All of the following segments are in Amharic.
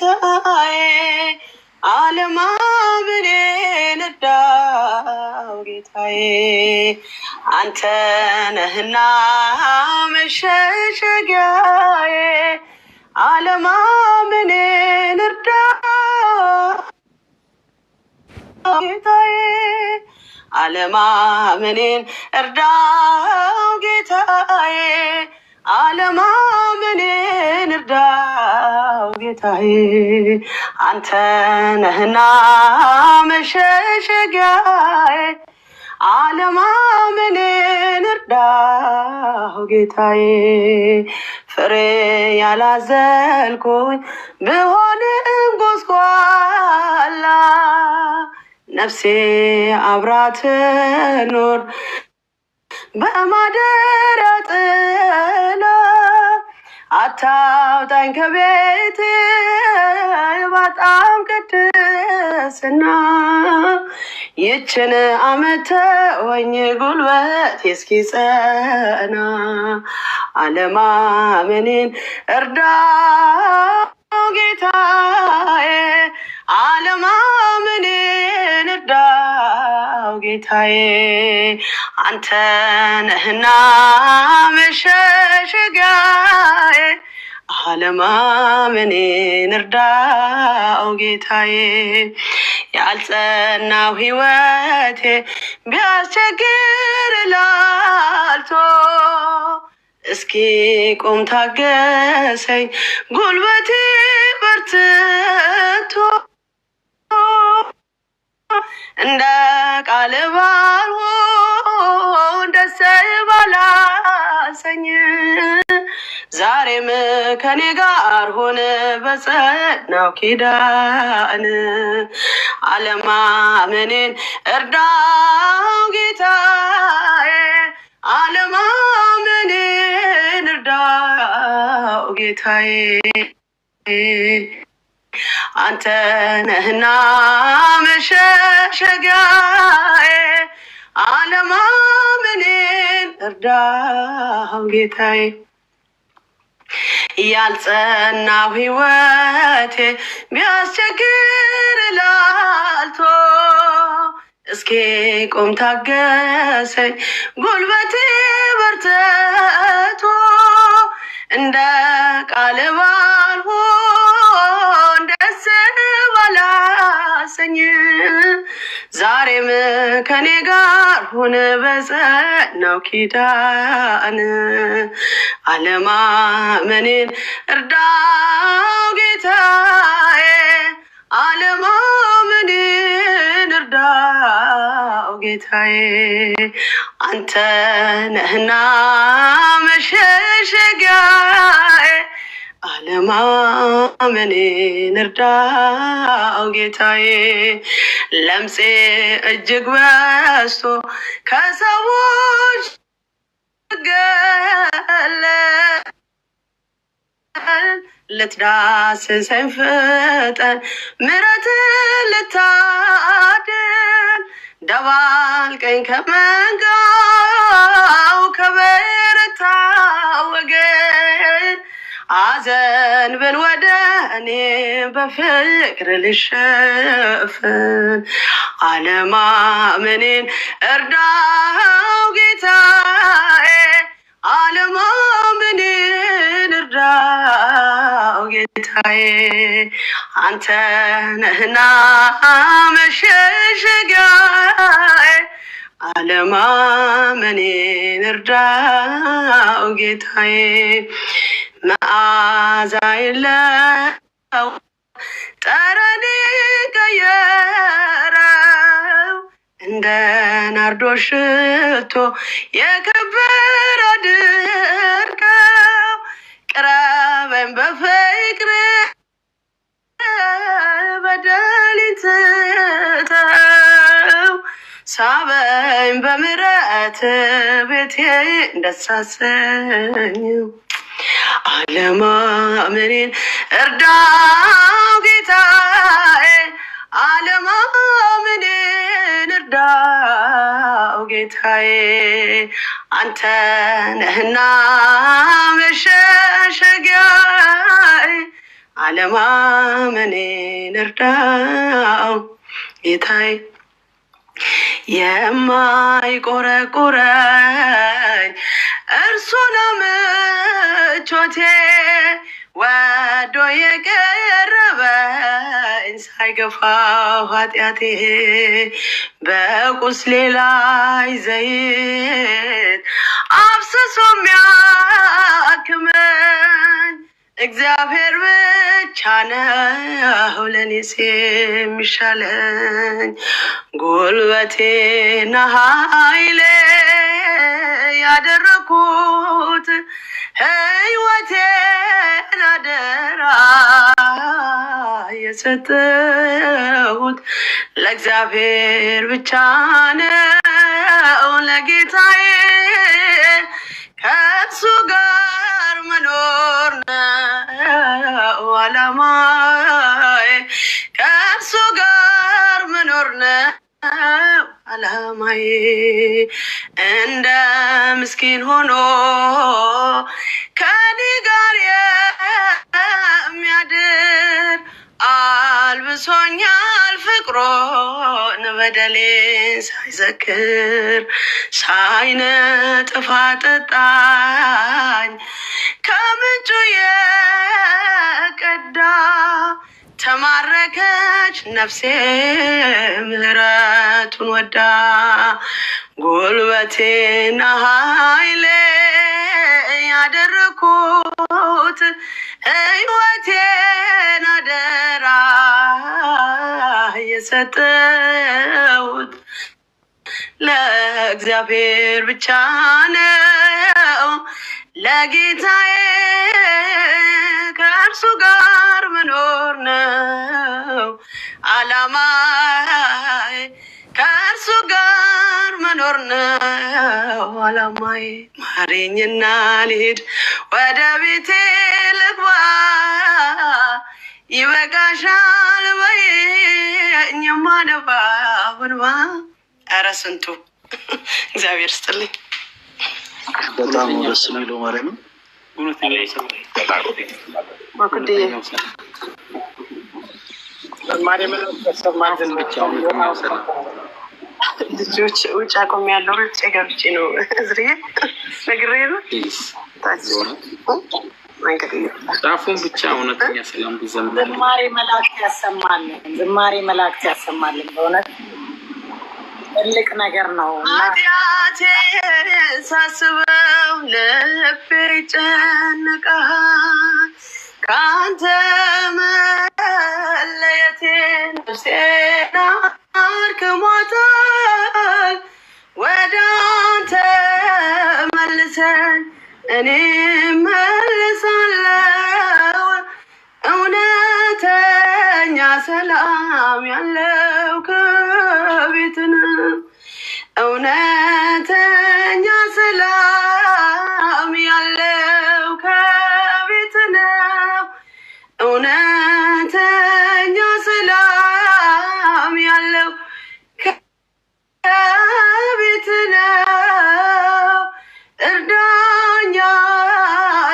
ጌታዬ አለማመኔን እርዳው ጌታዬ አንተ ነህና መሸሸጊያዬ አለማመኔን እርዳው ጌታዬ አለማመኔን እርዳው ጌታዬ አለማመኔን እርዳው ጌታዬ አንተ ነህና መሸሸጊያዬ አለማመኔን እርዳው ጌታዬ ፍሬ ያላዘልኩኝ ብሆንም ጎስቋላ ነፍሴ አብራት ኖር በማደሪያ ጥላ አታውጣኝ ከቤት በጣም ቅድስና ይችን ዓመት ተወኝ ጉልበት እስኪጸና አለማመኔን እርዳው ጌታዬ አለማመኔን እርዳው ጌታዬ አንተ ነህና መሸሸጊያዬ አለማመኔን እርዳው ጌታዬ ያልጸናው ሕይወቴ ቢያስቸግር ላልቶ እስኪ ቆም ታገሰኝ ጉልበቴ በርትቶ እንደ ቃል ባልሆን ደስ ባላሰኝ ዛሬም ከኔ ጋር ሆነ በጸናው ኪዳን አለማመኔን እርዳው ጌታዬ አለማመኔን እርዳው ጌታዬ አንተ ነህና መሸሸጊያዬ አለማመኔን እርዳው ጌታዬ ያልጸናው ሕይወቴ ቢያስቸግር ላልቶ እስኪ ቆም ታገሰኝ ጉልበቴ በርትቶ እንደ ቃል ባልሆን ደስ ባላሰኝ ዛሬም ከኔ ጋር ሆነ በጸናው ኪዳን አለማመኔን እርዳው ጌታዬ አለማመኔን እርዳው ጌታዬ አንተ ነህና መሸሸጊያዬ አለማመኔን እርዳው ጌታዬ ለምጼ እጅግ በዝቶ ከሰዎች ገለ ልትዳስሰኝ ፍጠን ምሕረት ልታድን ደባልቀኝ ከመንጋው ከበረታ ወገን አዘን ብል ወደ እኔ በፍቅር ልሸፍን አለማመኔን እርዳው ጌታዬ አለማመኔን እርዳው ጌታዬ አንተ ነህና መሸሸጊያዬ አለማመኔን እርዳው ጌታዬ መዓዛ የለው ጠረኔ ቀየረው እንደ ናርዶስ ሽቶ የከበረ አድርገው ቅረበኝ በፍቅር በደሌን ትተው ሳበኝ በምሕረት ቤቴ ደስ አሰኘው አለማመኔን እርዳው ጌታዬ አለማመኔን እርዳው ጌታዬ አንተ ነህና መሸሸጊያዬ አለማ መተማመኔን እርዳው ጌታዬ የማይቆረቁረኝ እርሱ ነው ምቾቴ ወዶ የቀረበኝ ሳይገፋው ኃጢአቴ በቁስሌ ላይ ዘይት አፍስሶ የሚያክመኝ እግዚአብሔር ብቻ ነው ለኔስ የሚሻለኝ ጉልበቴና ኃይሌ ያደረኩት ሕይወቴን አደራ የሰጠሁት ለእግዚአብሔር ብቻ ነው ለጌታዬ ከእሱ ጋር መኖር ነው ዓላማዬ ከእሱ ጋር መኖር ነው ዓላማዬ እንደ ምስኪን ሆኖ ከኔ ጋር የሚያድር አልብሶኛል ፍቅሮን በደሌን ሳይዘክር ሳይነጥፍ አጠጣኝ ከምንጩ የቀዳ ተማረከች ነፍሴ ምህረቱን ወዳ ጉልበቴና ኃይሌ ያደረኩት ሕይወቴን አደራ የሰጠሁት ለእግዚአብሔር ብቻ ነው ለጌታዬ ከእርሱ ጋር መኖር ነው ዓላማዬ ከእርሱ ጋር መኖር ነው ዓላማዬ ማረኝና ልሂድ ወደ ቤቴ ልግባ ይበቃሻል በይኝ የማነባው እንባ ኧረ ስንቱ እግዚአብሔር ይስጥልኝ በጣም ደስ የሚለው ማለት ነው ልጆች ውጭ አቆም ያለው ውጭ ገብቼ ነው እዝሬ ነግሬ ነው ጻፉን ብቻ እውነተኛ ሰላም ቢዘምር ዝማሬ መላእክት ያሰማልን በእውነት ትልቅ ነገር ነው ኃጢአቴ ሳስበው ልቤ ይጨነቃል ከአንተ መለየቴ ነፍሴን አድክሟታል ወደ አንተ መልሰን እኔ መልሳለሁ እውነተኛ ሰላም ያለው ከቤት ነው እውነተኛ ሰላም ያለው ከቤት ነው እውነተኛ ሰላም ያለው ከቤት ነው እርዳኛ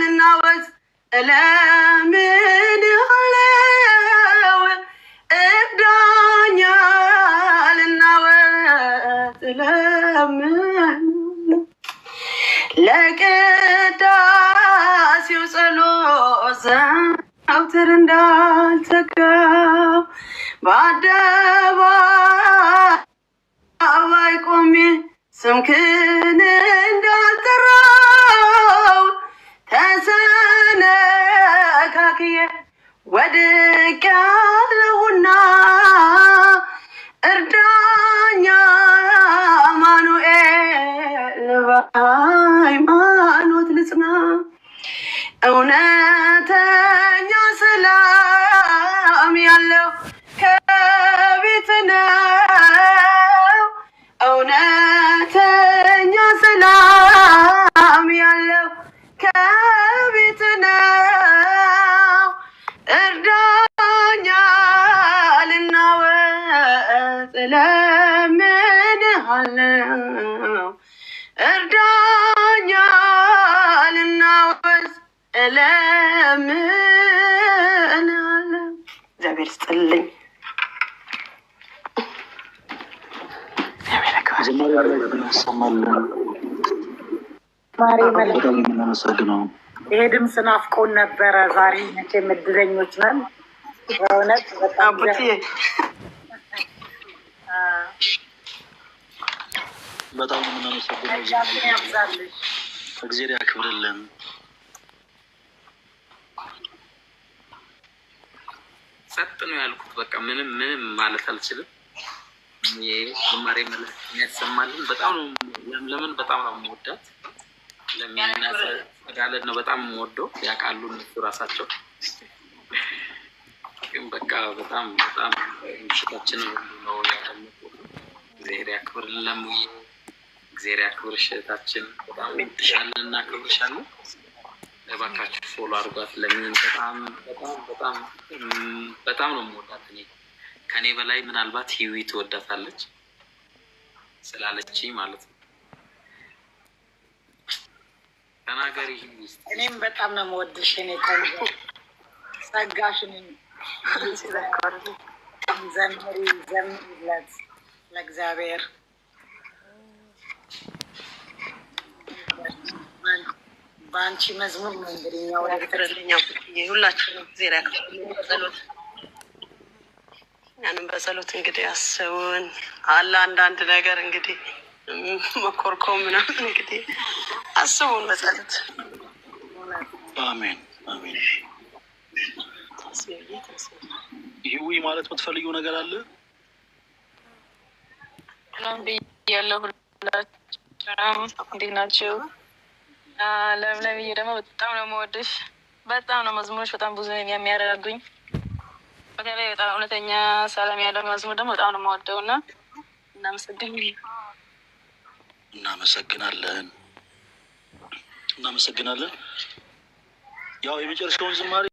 ልናወጥ ለምን ያለው እርዳኛ ልናወጥ ለምን ለቅዳሴው ጸሎት ዘወትር እንዳልተጋው በአደባባይ ቆሜ ስምህን እንዳልጠራው ተሰነካክዬ ወድቄያለሁና እርዳኛ አማኑኤል በሃይማኖት ልጽና እውነተኛ ሰላም ያለው ከቤት ነው እውነተኛ ሰላም ያለው ከቤት ነው እርዳኛ እግዚአብሔር ይስጥልኝ። እናመሰግነው። ይሄ ድምፅ ናፍቆን ነበረ። ዛሬ መቼም እድለኞች ነን በእውነት በጣም በጣም የምናመሰግነው። ያብዛልሽ፣ እግዚአብሔር ያክብርልን። ጸጥ ነው ያልኩት። በቃ ምንም ማለት አልችልም። ዝማሬ መልዕክት የሚያሰማልን በጣም ነው። ለምን በጣም ነው የምወዳት። ለሚናጸጋለን ነው በጣም የምወደው። ያውቃሉ እነሱ ራሳቸው። ግን በቃ በጣም ምሽታችንን ሁሉ ነው ያደመቁት። እግዚአብሔር ያክብርልን። ለሙዬ እግዚአብሔር ያክብርሽ እህታችን። በጣም እንወድሻለን እና እናከብርሻለን። እባካችሁ ፎሎ አድርጓት። ለምን በጣም ነው የምወዳት። እኔ ከኔ በላይ ምናልባት ሂዊ ትወዳታለች ስላለች ማለት ነው። ተናገሪ ሂዊ። እኔም በጣም ነው የምወድሽ። እኔ ቆንጆ ጸጋሽን ዘምሪለት ለእግዚአብሔር። በአንቺ መዝሙር ነው እንግዲህ እኛ ወደ ትረልኛው ሁላችንም ዜና ጸሎት ያንም በጸሎት እንግዲህ አስቡን አለ። አንዳንድ ነገር እንግዲህ መኮርኮም ምናምን እንግዲህ አስቡን በጸሎት። አሜን አሜን። ይሁዊ ማለት የምትፈልጊው ነገር አለ? ያለው ሁላችሁም እንዴት ናችሁ? ለምለምዬ ደግሞ በጣም ነው የምወድሽ። በጣም ነው መዝሙሮች በጣም ብዙ የሚያረጋጉኝ። በተለይ በጣም እውነተኛ ሰላም ያለው መዝሙር ደግሞ በጣም ነው የምወደው እና እናመሰግናለን። ያው የመጨረሻውን ዝማሬ